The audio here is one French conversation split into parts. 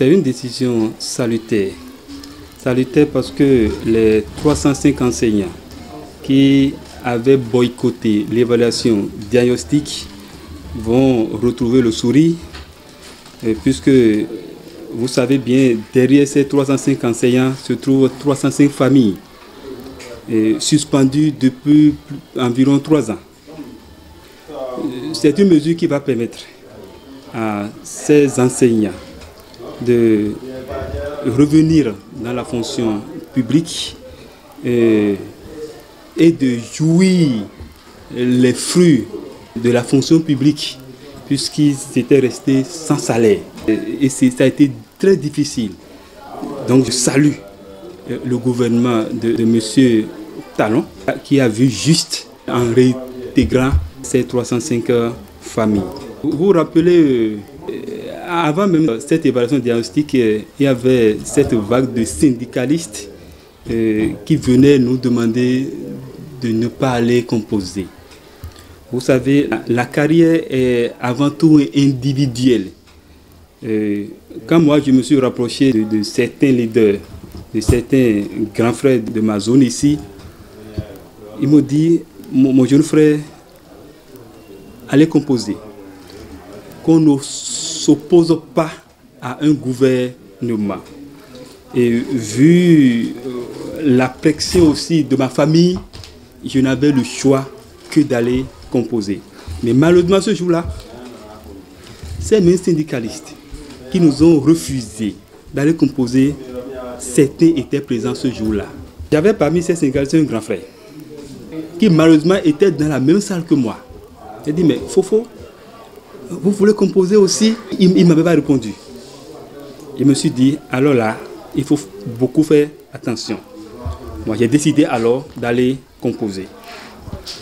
C'est une décision salutaire. Salutaire parce que les 305 enseignants qui avaient boycotté l'évaluation diagnostique vont retrouver le sourire, puisque vous savez bien, derrière ces 305 enseignants se trouvent 305 familles suspendues depuis environ 3 ans. C'est une mesure qui va permettre à ces enseignants de revenir dans la fonction publique et de jouir les fruits de la fonction publique, puisqu'ils étaient restés sans salaire. Et ça a été très difficile. Donc je salue le gouvernement de M. Talon qui a vu juste en réintégrant ces 305 familles. Vous vous rappelez, avant même cette évaluation diagnostique, il y avait cette vague de syndicalistes qui venaient nous demander de ne pas aller composer. Vous savez, la carrière est avant tout individuelle. Quand moi je me suis rapproché de certains leaders, de certains grands frères de ma zone ici, ils m'ont dit, mon jeune frère, allez composer. Qu'on ne s'oppose pas à un gouvernement. Et vu la pression aussi de ma famille, je n'avais le choix que d'aller composer. Mais malheureusement ce jour-là, ces mêmes syndicalistes qui nous ont refusé d'aller composer, certains étaient présents ce jour-là. J'avais parmi ces syndicalistes un grand frère qui malheureusement était dans la même salle que moi. J'ai dit, mais Fofo, vous voulez composer aussi? Il ne m'avait pas répondu. Je me suis dit, alors là, il faut beaucoup faire attention. Moi, j'ai décidé alors d'aller composer.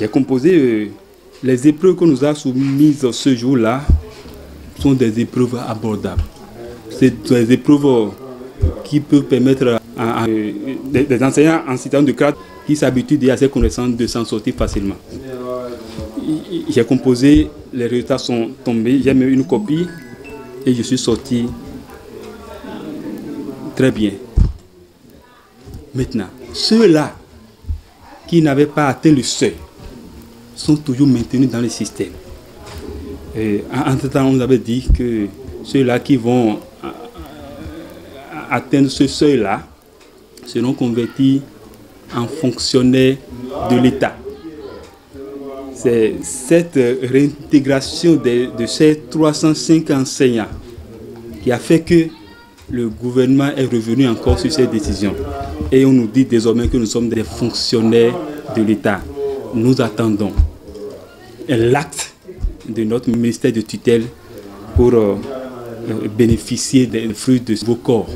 J'ai composé les épreuves qu'on nous a soumises ce jour-là sont des épreuves abordables. C'est des épreuves qui peuvent permettre à des enseignants en situation de cadre qui s'habituent à ces connaissances de s'en sortir facilement. J'ai composé, les résultats sont tombés, j'ai mis une copie et je suis sorti très bien. Maintenant, ceux-là qui n'avaient pas atteint le seuil sont toujours maintenus dans le système. Entre-temps, on nous avait dit que ceux-là qui vont atteindre ce seuil-là seront convertis en fonctionnaires de l'État. C'est cette réintégration de ces 305 enseignants qui a fait que le gouvernement est revenu encore sur cette décision. Et on nous dit désormais que nous sommes des fonctionnaires de l'État. Nous attendons l'acte de notre ministère de tutelle pour bénéficier des fruits de vos corps.